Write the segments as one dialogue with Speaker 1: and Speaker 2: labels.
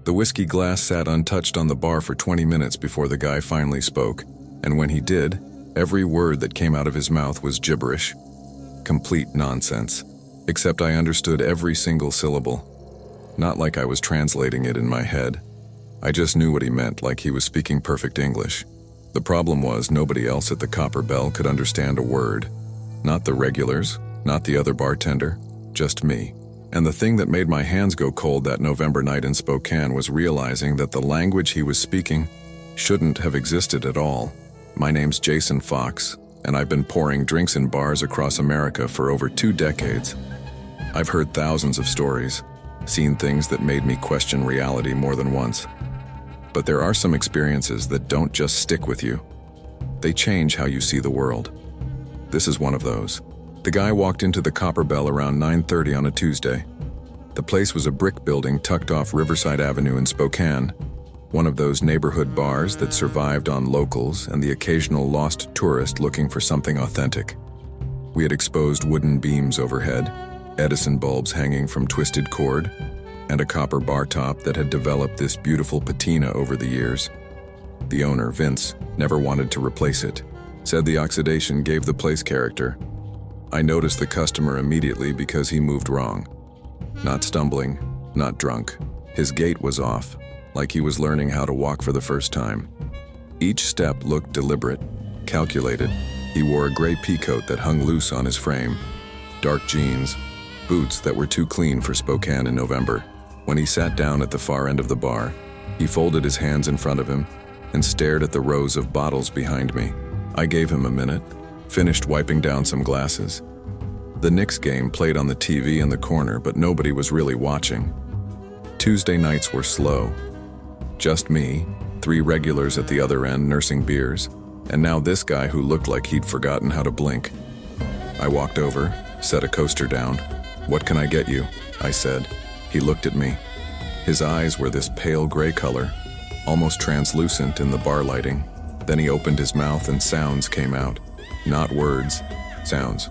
Speaker 1: The whiskey glass sat untouched on the bar for 20 minutes before the guy finally spoke, and when he did, every word that came out of his mouth was gibberish. Complete nonsense. Except I understood every single syllable. Not like I was translating it in my head. I just knew what he meant, like he was speaking perfect English. The problem was nobody else at the Copper Bell could understand a word. Not the regulars, not the other bartender, just me. And the thing that made my hands go cold that November night in Spokane was realizing that the language he was speaking shouldn't have existed at all. My name's Jason Fox, and I've been pouring drinks in bars across America for over 2 decades. I've heard thousands of stories, seen things that made me question reality more than once. But there are some experiences that don't just stick with you. They change how you see the world. This is one of those. The guy walked into the Copper Bell around 9:30 on a Tuesday. The place was a brick building tucked off Riverside Avenue in Spokane, one of those neighborhood bars that survived on locals and the occasional lost tourist looking for something authentic. We had exposed wooden beams overhead, Edison bulbs hanging from twisted cord, and a copper bar top that had developed this beautiful patina over the years. The owner, Vince, never wanted to replace it, said the oxidation gave the place character. I noticed the customer immediately because he moved wrong. Not stumbling, not drunk. His gait was off, like he was learning how to walk for the first time. Each step looked deliberate, calculated. He wore a gray peacoat that hung loose on his frame, dark jeans, boots that were too clean for Spokane in November. When he sat down at the far end of the bar, he folded his hands in front of him and stared at the rows of bottles behind me. I gave him a minute, finished wiping down some glasses. The Knicks game played on the TV in the corner, but nobody was really watching. Tuesday nights were slow. Just me, 3 regulars at the other end nursing beers, and now this guy who looked like he'd forgotten how to blink. I walked over, set a coaster down. "What can I get you?" I said. He looked at me. His eyes were this pale gray color, almost translucent in the bar lighting. Then he opened his mouth and sounds came out. Not words, sounds.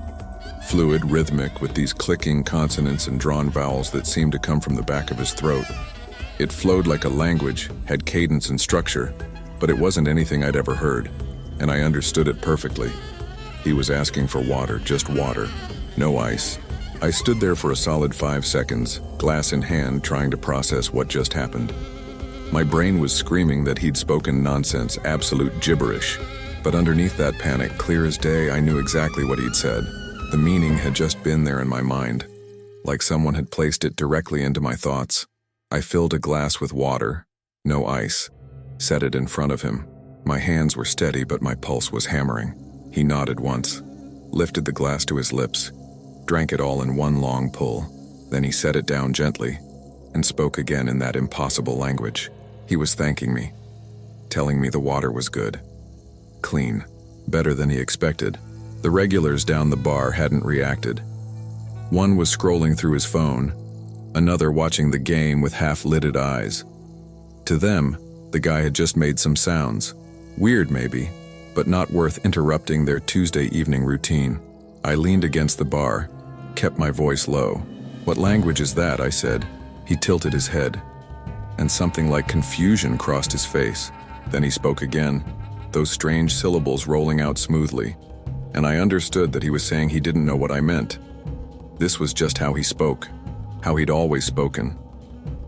Speaker 1: Fluid, rhythmic, with these clicking consonants and drawn vowels that seemed to come from the back of his throat. It flowed like a language, had cadence and structure, but it wasn't anything I'd ever heard, and I understood it perfectly. He was asking for water, just water, no ice. I stood there for a solid 5 seconds, glass in hand, trying to process what just happened. My brain was screaming that he'd spoken nonsense, absolute gibberish. But underneath that panic, clear as day, I knew exactly what he'd said. The meaning had just been there in my mind, like someone had placed it directly into my thoughts. I filled a glass with water, no ice, set it in front of him. My hands were steady, but my pulse was hammering. He nodded once, lifted the glass to his lips, drank it all in one long pull. Then he set it down gently and spoke again in that impossible language. He was thanking me, telling me the water was good. Clean, better than he expected. The regulars down the bar hadn't reacted. One was scrolling through his phone, another watching the game with half-lidded eyes. To them, the guy had just made some sounds. Weird maybe, but not worth interrupting their Tuesday evening routine. I leaned against the bar, kept my voice low. "What language is that?" I said. He tilted his head, and something like confusion crossed his face. Then he spoke again, those strange syllables rolling out smoothly, and I understood that he was saying he didn't know what I meant. This was just how he spoke, how he'd always spoken.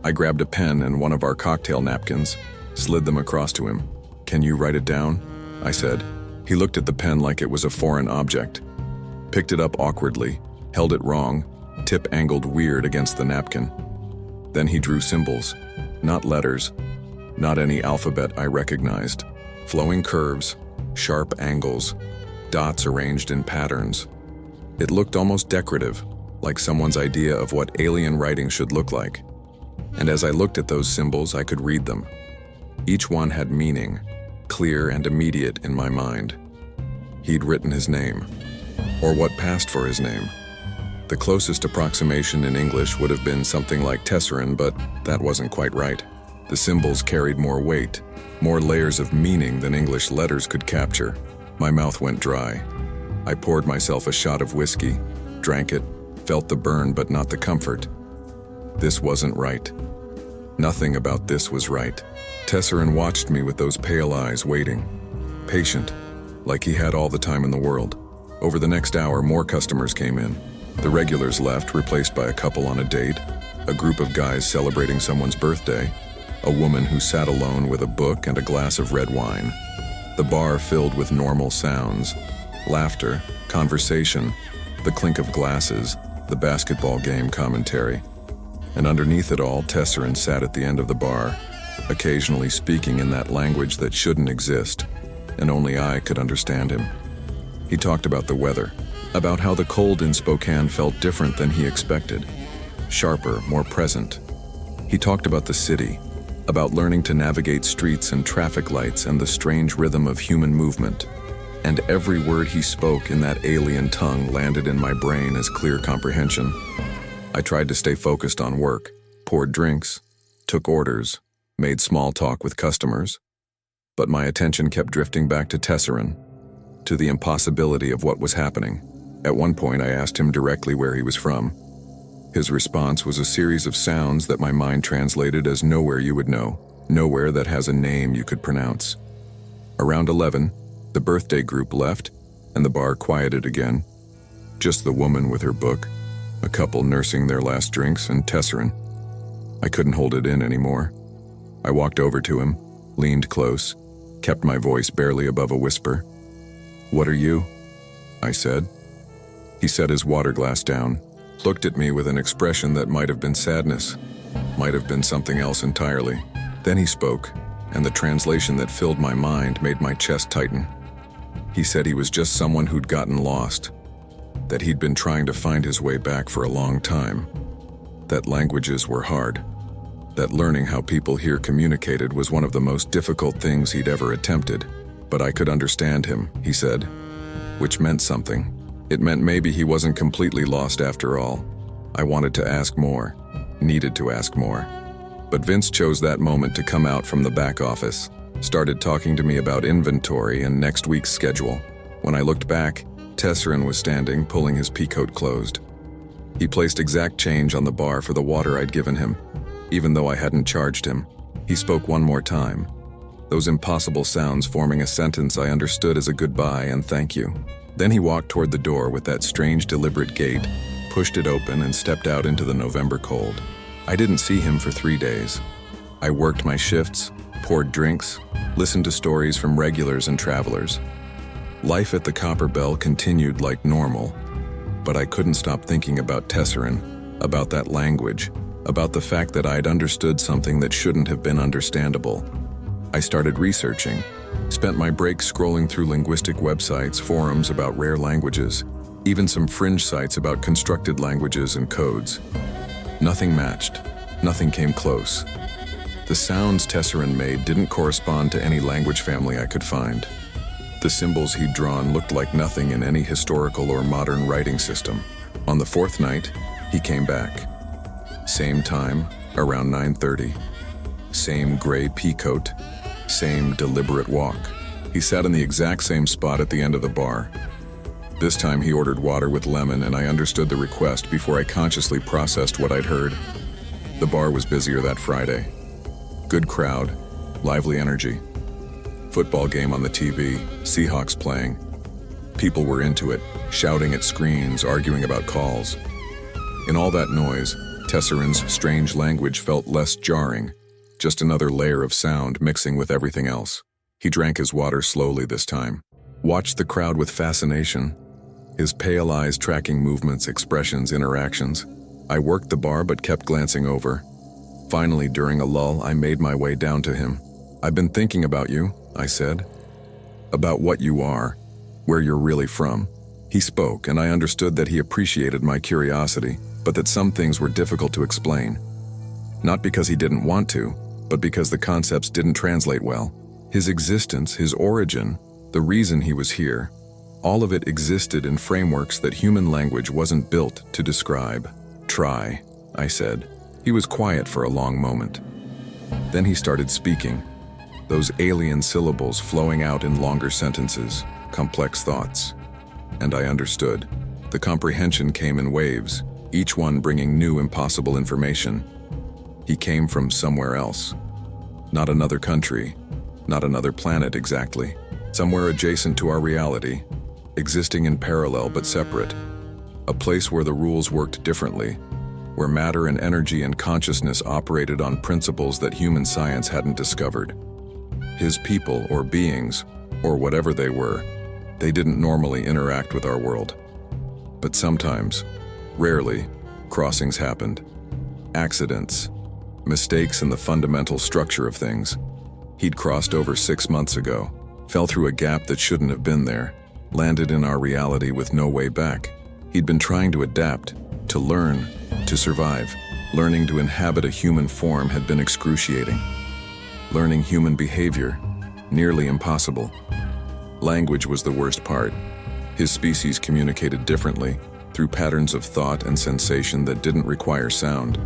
Speaker 1: I grabbed a pen and one of our cocktail napkins, slid them across to him. "Can you write it down?" I said. He looked at the pen like it was a foreign object, picked it up awkwardly, held it wrong, tip angled weird against the napkin. Then he drew symbols, not letters, not any alphabet I recognized. Flowing curves, sharp angles, dots arranged in patterns. It looked almost decorative, like someone's idea of what alien writing should look like. And as I looked at those symbols, I could read them. Each one had meaning, clear and immediate in my mind. He'd written his name, or what passed for his name. The closest approximation in English would have been something like Tesserin, but that wasn't quite right. The symbols carried more weight, more layers of meaning than English letters could capture. My mouth went dry. I poured myself a shot of whiskey, drank it, felt the burn but not the comfort. This wasn't right. Nothing about this was right. Tesserin watched me with those pale eyes, waiting. Patient, like he had all the time in the world. Over the next hour, more customers came in. The regulars left, replaced by a couple on a date, a group of guys celebrating someone's birthday, a woman who sat alone with a book and a glass of red wine. The bar filled with normal sounds, laughter, conversation, the clink of glasses, the basketball game commentary. And underneath it all, Tesserin sat at the end of the bar, occasionally speaking in that language that shouldn't exist, and only I could understand him. He talked about the weather, about how the cold in Spokane felt different than he expected, sharper, more present. He talked about the city, about learning to navigate streets and traffic lights and the strange rhythm of human movement. And every word he spoke in that alien tongue landed in my brain as clear comprehension. I tried to stay focused on work, poured drinks, took orders, made small talk with customers. But my attention kept drifting back to Tesserin, to the impossibility of what was happening. At one point, I asked him directly where he was from. His response was a series of sounds that my mind translated as nowhere you would know, nowhere that has a name you could pronounce. Around 11, the birthday group left, and the bar quieted again. Just the woman with her book, a couple nursing their last drinks, and Tesserin. I couldn't hold it in anymore. I walked over to him, leaned close, kept my voice barely above a whisper. "What are you?" I said. He set his water glass down, looked at me with an expression that might have been sadness, might have been something else entirely. Then he spoke, and the translation that filled my mind made my chest tighten. He said he was just someone who'd gotten lost, that he'd been trying to find his way back for a long time, that languages were hard, that learning how people here communicated was one of the most difficult things he'd ever attempted. But I could understand him, he said, which meant something. It meant maybe he wasn't completely lost after all. I wanted to ask more, needed to ask more. But Vince chose that moment to come out from the back office, started talking to me about inventory and next week's schedule. When I looked back, Tesserin was standing, pulling his peacoat closed. He placed exact change on the bar for the water I'd given him, even though I hadn't charged him. He spoke one more time, those impossible sounds forming a sentence I understood as a goodbye and thank you. Then he walked toward the door with that strange, deliberate gait, pushed it open, and stepped out into the November cold. I didn't see him for 3 days. I worked my shifts, poured drinks, listened to stories from regulars and travelers. Life at the Copper Bell continued like normal, but I couldn't stop thinking about Tesserin, about that language, about the fact that I'd understood something that shouldn't have been understandable. I started researching, spent my breaks scrolling through linguistic websites, forums about rare languages, even some fringe sites about constructed languages and codes. Nothing matched. Nothing came close. The sounds Tesserin made didn't correspond to any language family I could find. The symbols he'd drawn looked like nothing in any historical or modern writing system. On the 4th night, he came back. Same time, around 9:30. Same gray peacoat, same deliberate walk. He sat in the exact same spot at the end of the bar. This time he ordered water with lemon, and I understood the request before I consciously processed what I'd heard. The bar was busier that Friday. Good crowd, lively energy. Football game on the TV, Seahawks playing. People were into it, shouting at screens, arguing about calls. In all that noise, Tesserin's strange language felt less jarring, just another layer of sound mixing with everything else. He drank his water slowly this time, watched the crowd with fascination, his pale eyes tracking movements, expressions, interactions. I worked the bar but kept glancing over. Finally, during a lull, I made my way down to him. "I've been thinking about you," I said. "About what you are, where you're really from." He spoke, and I understood that he appreciated my curiosity, but that some things were difficult to explain. Not because he didn't want to, but because the concepts didn't translate well. His existence, his origin, the reason he was here, all of it existed in frameworks that human language wasn't built to describe. "Try," I said. He was quiet for a long moment. Then he started speaking, those alien syllables flowing out in longer sentences, complex thoughts. And I understood. The comprehension came in waves, each one bringing new impossible information. He came from somewhere else. Not another country, not another planet exactly. Somewhere adjacent to our reality, existing in parallel but separate. A place where the rules worked differently, where matter and energy and consciousness operated on principles that human science hadn't discovered. His people, or beings, or whatever they were, they didn't normally interact with our world. But sometimes, rarely, crossings happened. Accidents, mistakes in the fundamental structure of things. He'd crossed over 6 months ago, fell through a gap that shouldn't have been there, landed in our reality with no way back. He'd been trying to adapt, to learn, to survive. Learning to inhabit a human form had been excruciating. Learning human behavior, nearly impossible. Language was the worst part. His species communicated differently, through patterns of thought and sensation that didn't require sound.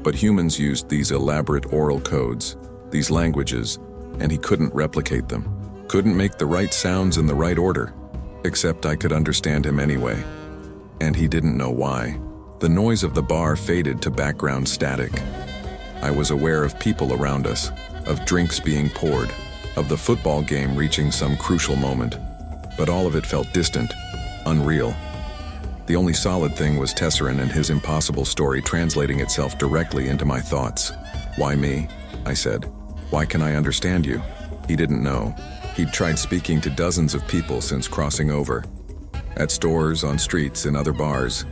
Speaker 1: But humans used these elaborate oral codes, these languages, and he couldn't replicate them. Couldn't make the right sounds in the right order. Except I could understand him anyway. And he didn't know why. The noise of the bar faded to background static. I was aware of people around us, of drinks being poured, of the football game reaching some crucial moment. But all of it felt distant, unreal. The only solid thing was Tesserin and his impossible story translating itself directly into my thoughts. Why me? I said. Why can I understand you? He didn't know. He'd tried speaking to dozens of people since crossing over. At stores, on streets, in other bars.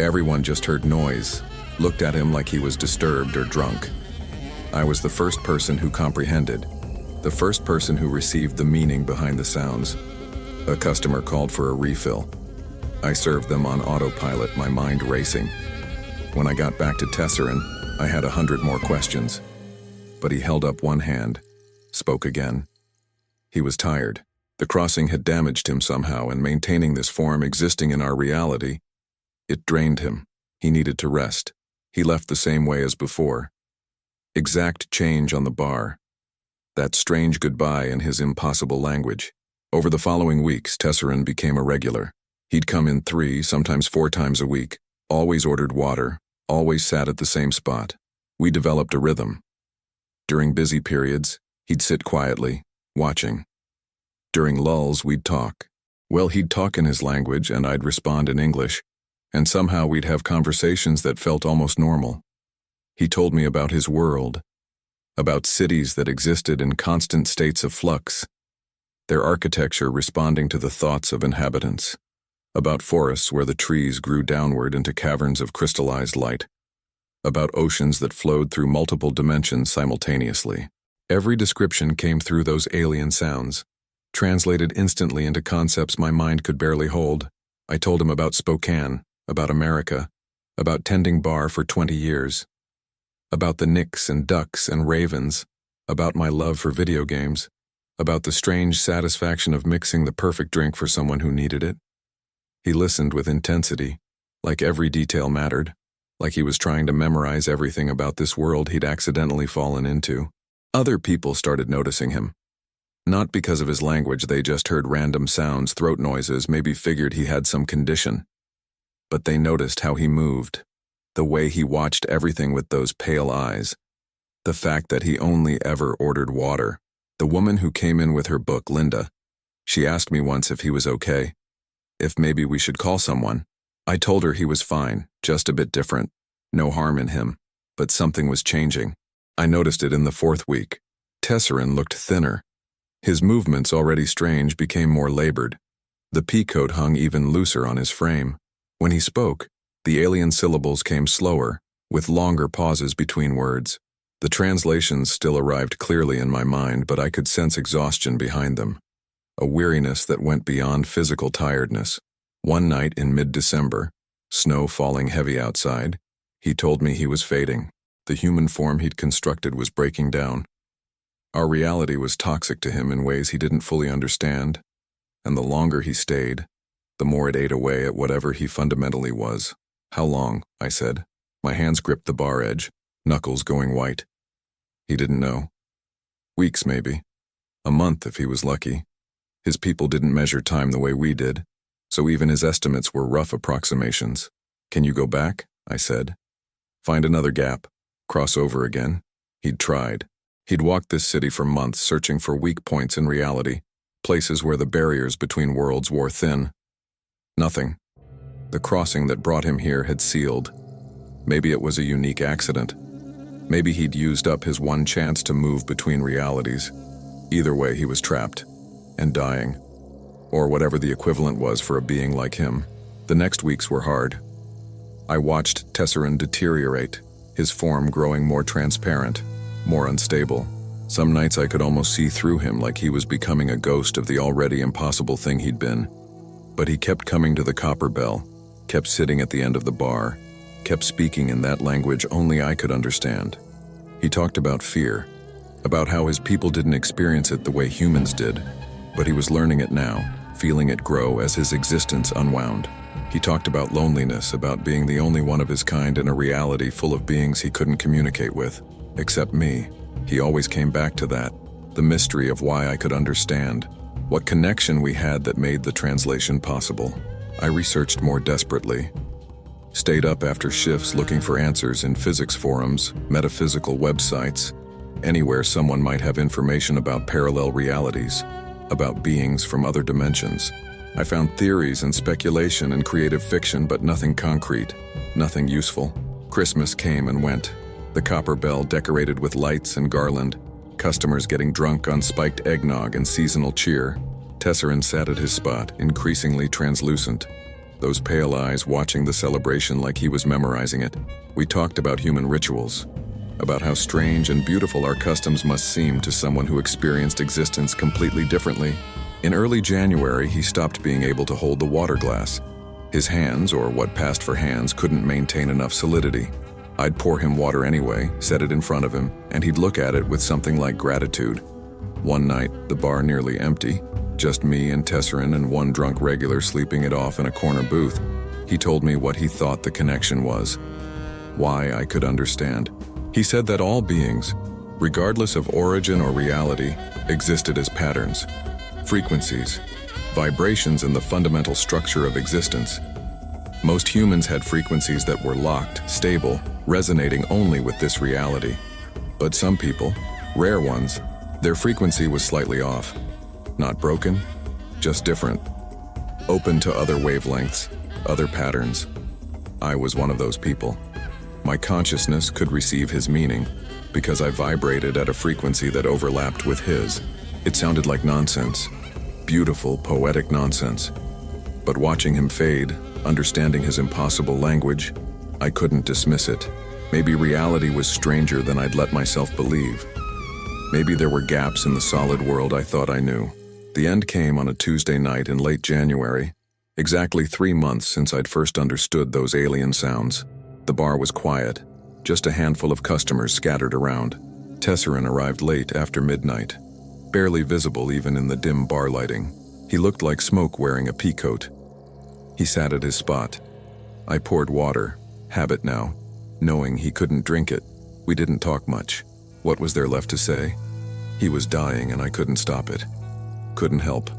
Speaker 1: Everyone just heard noise, looked at him like he was disturbed or drunk. I was the first person who comprehended, the first person who received the meaning behind the sounds. A customer called for a refill. I served them on autopilot, my mind racing. When I got back to Tesserin, I had 100 more questions. But he held up one hand, spoke again. He was tired. The crossing had damaged him somehow, and maintaining this form existing in our reality, it drained him. He needed to rest. He left the same way as before. Exact change on the bar. That strange goodbye in his impossible language. Over the following weeks, Tesserin became a regular. He'd come in 3, sometimes 4 times a week, always ordered water, always sat at the same spot. We developed a rhythm. During busy periods, he'd sit quietly, watching. During lulls, we'd talk. Well, he'd talk in his language and I'd respond in English, and somehow we'd have conversations that felt almost normal. He told me about his world, about cities that existed in constant states of flux, their architecture responding to the thoughts of inhabitants, about forests where the trees grew downward into caverns of crystallized light, about oceans that flowed through multiple dimensions simultaneously. Every description came through those alien sounds, translated instantly into concepts my mind could barely hold. I told him about Spokane, about America, about tending bar for 20 years, about the Knicks and Ducks and Ravens, about my love for video games, about the strange satisfaction of mixing the perfect drink for someone who needed it. He listened with intensity, like every detail mattered, like he was trying to memorize everything about this world he'd accidentally fallen into. Other people started noticing him. Not because of his language, they just heard random sounds, throat noises, maybe figured he had some condition. But they noticed how he moved, the way he watched everything with those pale eyes, the fact that he only ever ordered water. The woman who came in with her book, Linda, she asked me once if he was okay, if maybe we should call someone. I told her he was fine, just a bit different, no harm in him, but something was changing. I noticed it in the 4th week. Tesserin looked thinner. His movements, already strange, became more labored. The pea coat hung even looser on his frame. When he spoke, the alien syllables came slower, with longer pauses between words. The translations still arrived clearly in my mind, but I could sense exhaustion behind them, a weariness that went beyond physical tiredness. One night in mid-December, snow falling heavy outside, he told me he was fading. The human form he'd constructed was breaking down. Our reality was toxic to him in ways he didn't fully understand, and the longer he stayed, the more it ate away at whatever he fundamentally was. How long? I said. My hands gripped the bar edge, knuckles going white. He didn't know. Weeks, maybe. A month if he was lucky. His people didn't measure time the way we did, so even his estimates were rough approximations. Can you go back? I said. Find another gap. cross over again. He'd tried. He'd walked this city for months searching for weak points in reality, places where the barriers between worlds wore thin. Nothing. The crossing that brought him here had sealed. Maybe it was a unique accident. Maybe he'd used up his one chance to move between realities. Either way, he was trapped and dying, or whatever the equivalent was for a being like him. The next weeks were hard. I watched Tesserin deteriorate, his form growing more transparent, more unstable. Some nights I could almost see through him, like he was becoming a ghost of the already impossible thing he'd been. But he kept coming to the Copper Bell, kept sitting at the end of the bar, kept speaking in that language only I could understand. He talked about fear, about how his people didn't experience it the way humans did, but he was learning it now, feeling it grow as his existence unwound. He talked about loneliness, about being the only one of his kind in a reality full of beings he couldn't communicate with, except me. He always came back to that, the mystery of why I could understand, what connection we had that made the translation possible. I researched more desperately, stayed up after shifts looking for answers in physics forums, metaphysical websites, anywhere someone might have information about parallel realities, about beings from other dimensions. I found theories and speculation and creative fiction, but nothing concrete, nothing useful. Christmas came and went. The Copper Bell decorated with lights and garland, customers getting drunk on spiked eggnog and seasonal cheer. Tesserin sat at his spot, increasingly translucent, those pale eyes watching the celebration like he was memorizing it. We talked about human rituals, about how strange and beautiful our customs must seem to someone who experienced existence completely differently. In early January, he stopped being able to hold the water glass. His hands, or what passed for hands, couldn't maintain enough solidity. I'd pour him water anyway, set it in front of him, and he'd look at it with something like gratitude. One night, the bar nearly empty, just me and Tesserin and one drunk regular sleeping it off in a corner booth, he told me what he thought the connection was, why I could understand. He said that all beings, regardless of origin or reality, existed as patterns, frequencies, vibrations in the fundamental structure of existence. Most humans had frequencies that were locked, stable, resonating only with this reality. But some people, rare ones, their frequency was slightly off. Not broken, just different. Open to other wavelengths, other patterns. I was one of those people. My consciousness could receive his meaning because I vibrated at a frequency that overlapped with his. It sounded like nonsense, beautiful, poetic nonsense. But watching him fade, understanding his impossible language, I couldn't dismiss it. Maybe reality was stranger than I'd let myself believe. Maybe there were gaps in the solid world I thought I knew. The end came on a Tuesday night in late January, exactly 3 months since I'd first understood those alien sounds. The bar was quiet, just a handful of customers scattered around. Tesserin arrived late after midnight, barely visible even in the dim bar lighting. He looked like smoke wearing a peacoat. He sat at his spot. I poured water, habit now, knowing he couldn't drink it. We didn't talk much. What was there left to say? He was dying and I couldn't stop it. Couldn't help.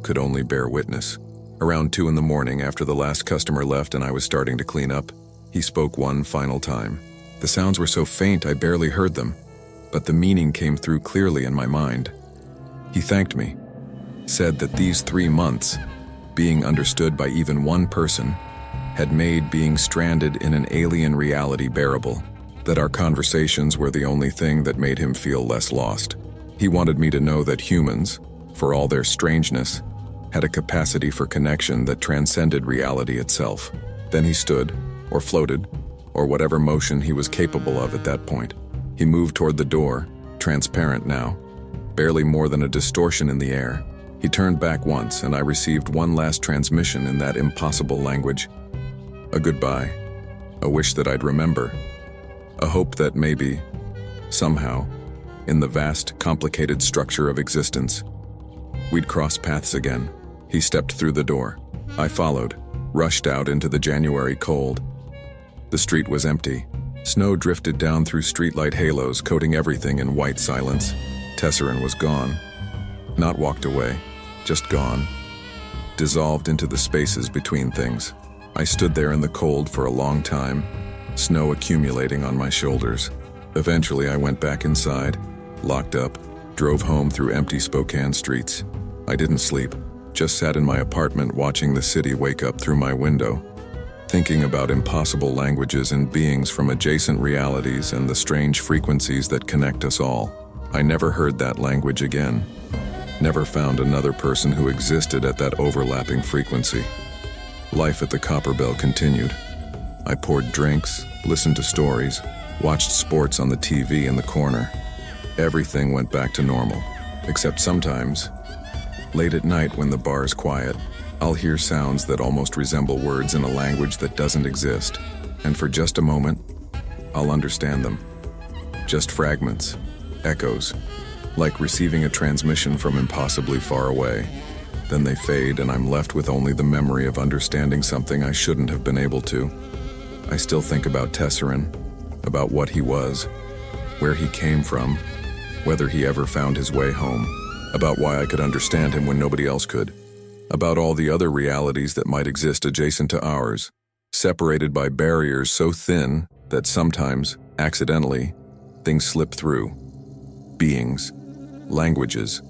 Speaker 1: Could only bear witness. Around 2 in the morning, after the last customer left and I was starting to clean up, he spoke one final time. The sounds were so faint I barely heard them, but the meaning came through clearly in my mind. He thanked me, said that these 3 months, being understood by even one person, had made being stranded in an alien reality bearable, that our conversations were the only thing that made him feel less lost. He wanted me to know that humans, for all their strangeness, had a capacity for connection that transcended reality itself. Then he stood, or floated, or whatever motion he was capable of at that point. He moved toward the door, transparent now, barely more than a distortion in the air. He turned back once, and I received one last transmission in that impossible language. A goodbye, a wish that I'd remember, a hope that maybe, somehow, in the vast, complicated structure of existence, we'd cross paths again. He stepped through the door. I followed, rushed out into the January cold. The street was empty. Snow drifted down through streetlight halos, coating everything in white silence. Tesserin was gone. Not walked away, just gone. Dissolved into the spaces between things. I stood there in the cold for a long time, snow accumulating on my shoulders. Eventually, I went back inside, locked up, drove home through empty Spokane streets. I didn't sleep, just sat in my apartment watching the city wake up through my window, thinking about impossible languages and beings from adjacent realities and the strange frequencies that connect us all. I never heard that language again. Never found another person who existed at that overlapping frequency. Life at the Copper Bell continued. I poured drinks, listened to stories, watched sports on the TV in the corner. Everything went back to normal, except sometimes, late at night when the bar is quiet, I'll hear sounds that almost resemble words in a language that doesn't exist, and for just a moment, I'll understand them. Just fragments, echoes, like receiving a transmission from impossibly far away. Then they fade and I'm left with only the memory of understanding something I shouldn't have been able to. I still think about Tesserin, about what he was, where he came from, whether he ever found his way home, about why I could understand him when nobody else could, about all the other realities that might exist adjacent to ours, separated by barriers so thin that sometimes, accidentally, things slip through. Beings, languages,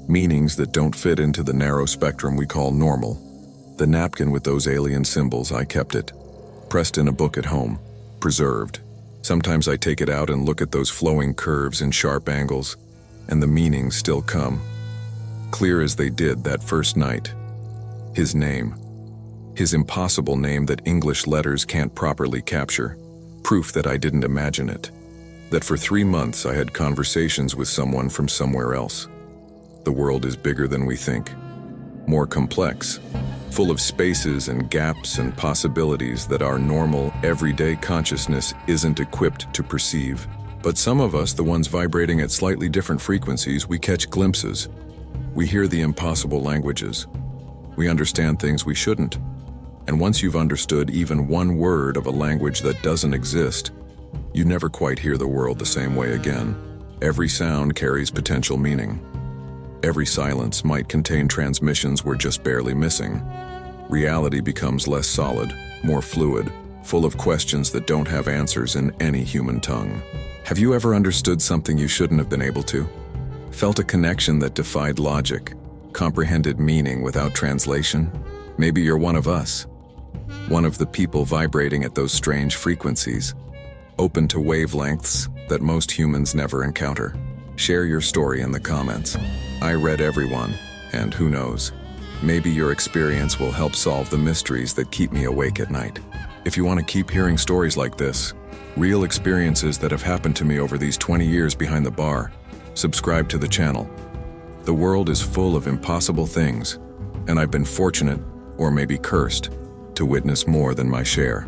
Speaker 1: meanings that don't fit into the narrow spectrum we call normal. The napkin with those alien symbols, I kept it, pressed in a book at home, preserved. Sometimes I take it out and look at those flowing curves and sharp angles, and the meanings still come, clear as they did that first night. His name, his impossible name that English letters can't properly capture, proof that I didn't imagine it, that for 3 months I had conversations with someone from somewhere else. The world is bigger than we think, more complex, full of spaces and gaps and possibilities that our normal, everyday consciousness isn't equipped to perceive. But some of us, the ones vibrating at slightly different frequencies, we catch glimpses. We hear the impossible languages. We understand things we shouldn't. And once you've understood even one word of a language that doesn't exist, you never quite hear the world the same way again. Every sound carries potential meaning. Every silence might contain transmissions we're just barely missing. Reality becomes less solid, more fluid, full of questions that don't have answers in any human tongue. Have you ever understood something you shouldn't have been able to? Felt a connection that defied logic, comprehended meaning without translation? Maybe you're one of us. One of the people vibrating at those strange frequencies, open to wavelengths that most humans never encounter. Share your story in the comments. I read everyone, and who knows, maybe your experience will help solve the mysteries that keep me awake at night. If you want to keep hearing stories like this, real experiences that have happened to me over these 20 years behind the bar, subscribe to the channel. The world is full of impossible things, and I've been fortunate, or maybe cursed, to witness more than my share.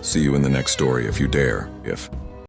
Speaker 1: See you in the next story if you dare, if